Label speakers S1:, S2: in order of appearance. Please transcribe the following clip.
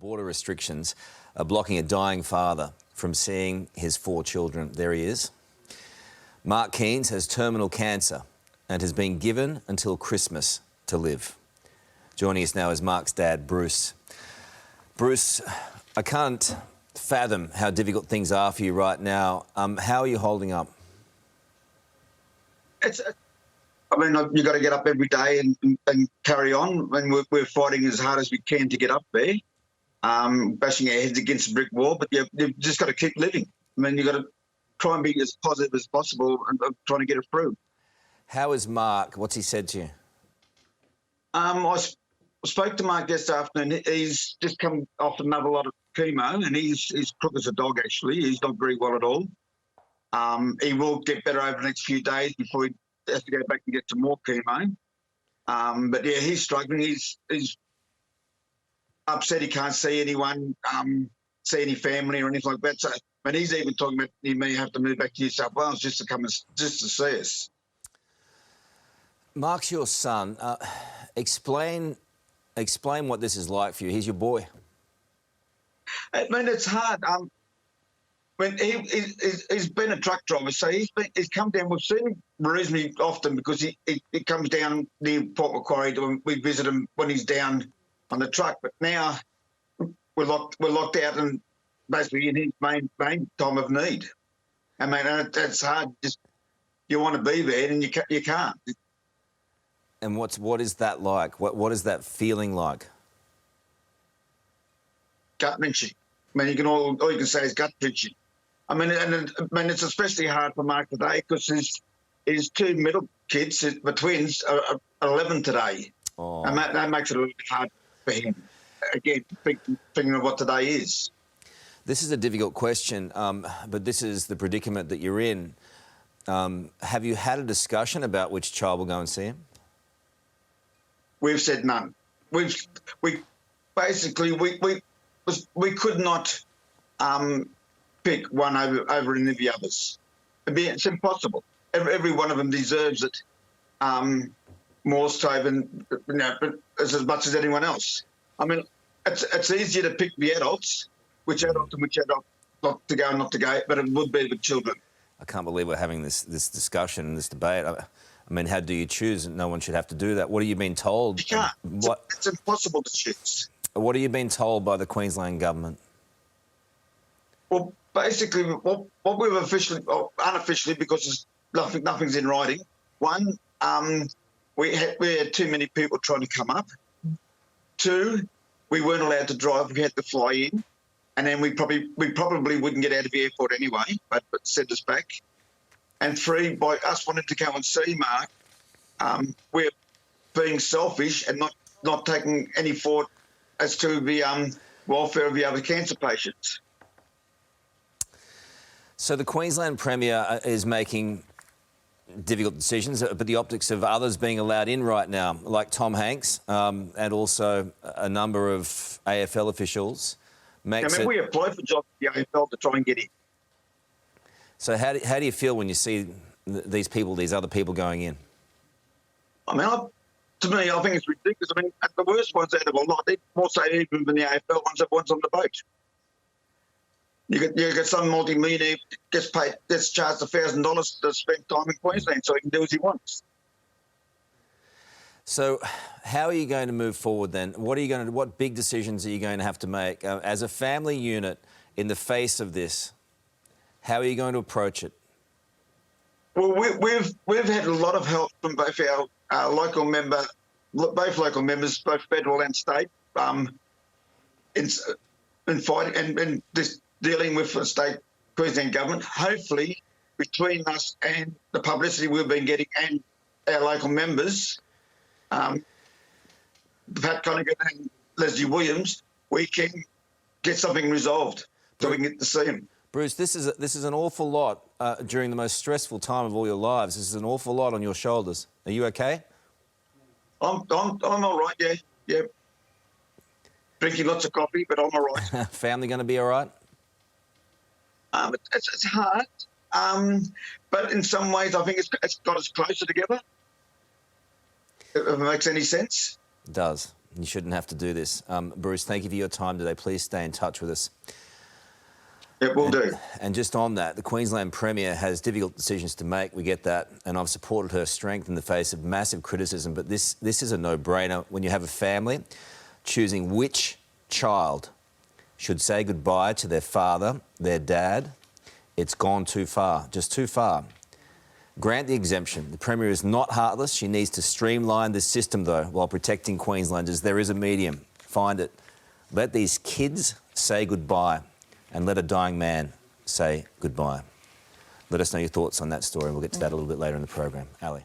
S1: Border restrictions are blocking a dying father from seeing his 4 children. There he is. Mark Keans has terminal cancer and has been given until Christmas to live. Joining us now is Mark's dad, Bruce. Bruce, I can't fathom how difficult things are for you right now. How are you holding up?
S2: You've got to get up every day and carry on. We're fighting as hard as we can to get up there, bashing our heads against a brick wall, but you've just got to keep living. You've got to try and be as positive as possible and trying to get it through.
S1: How is Mark? What's he said to you?
S2: I spoke to Mark this afternoon. He's just come off another lot of chemo, and he's crook as a dog, actually. He's not very well at all. He will get better over the next few days before he has to go back and get some more chemo. But yeah, he's struggling. He's upset he can't see anyone, see any family or anything like that. So, and he's even talking about he may have to move back to New South Wales just to see us.
S1: Mark's your son. Explain what this is like for you. He's your boy.
S2: It's hard. He's been a truck driver, so he's come down. We've seen him reasonably often because he comes down near Port Macquarie and we visit him when he's down on the truck. But now we're locked out and basically in his main time of need. That's hard. Just you want to be there and you can't.
S1: And what is that like? What is that feeling like?
S2: Gut wrenching. All you can say is gut wrenching. It's especially hard for Mark today because his 2 middle kids, the twins, are 11 today.
S1: Oh.
S2: And that makes it a little bit hard for him. Again, thinking of what today is.
S1: This is a difficult question, but this is the predicament that you're in. Have you had a discussion about which child will go and see him?
S2: We've said none. We could not pick one over any of the others. It's impossible. Every one of them deserves it more so than as much as anyone else. It's easier to pick the adults, which adult and which adult not to go and not to go, but it would be the children.
S1: I can't believe we're having this discussion and this debate. How do you choose? No one should have to do that. What are you being told?
S2: You can't. It's impossible to choose.
S1: What are you being told by the Queensland government?
S2: Well, basically, what we've officially, or unofficially, because nothing's in writing. One, we had too many people trying to come up. 2, we weren't allowed to drive. We had to fly in, and then we probably wouldn't get out of the airport anyway, but sent us back. And 3, by us wanting to go and see Mark, we're being selfish and not taking any thought as to the welfare of the other cancer patients.
S1: So the Queensland Premier is making difficult decisions, but the optics of others being allowed in right now, like Tom Hanks and also a number of AFL officials, makes it...
S2: we applied for jobs at the AFL to try and get in.
S1: So how do you feel when you see these other people going in?
S2: To me, I think it's ridiculous. The worst ones out of a lot, more so even than the AFL ones on the boat. You get some multi-millionaire gets charged $1,000 to spend time in Queensland so he can do as he wants.
S1: So how are you going to move forward then? What big decisions are you going to have to make as a family unit in the face of this? How are you going to approach it?
S2: Well, we've had a lot of help from both our local members, both federal and state, in fighting and this dealing with the state Queensland government. Hopefully, between us and the publicity we've been getting and our local members, Pat Connigan and Leslie Williams, we can get something resolved so we can get to see him.
S1: Bruce, this is an awful lot during the most stressful time of all your lives. This is an awful lot on your shoulders. Are you okay? I'm
S2: all right. Yeah. Drinking lots of coffee, but I'm all right.
S1: Family going to be all right?
S2: It's hard, but in some ways I think it's got us closer together. If it makes any sense.
S1: It does. You shouldn't have to do this. Bruce, thank you for your time today. Please stay in touch with us.
S2: Yeah, will do.
S1: And just on that, the Queensland Premier has difficult decisions to make. We get that. And I've supported her strength in the face of massive criticism. But this is a no-brainer. When you have a family, choosing which child should say goodbye to their father, their dad, it's gone too far, just too far. Grant the exemption. The Premier is not heartless. She needs to streamline this system, though, while protecting Queenslanders. There is a medium. Find it. Let these kids say goodbye and let a dying man say goodbye. Let us know your thoughts on that story. We'll get to that a little bit later in the program. Ali.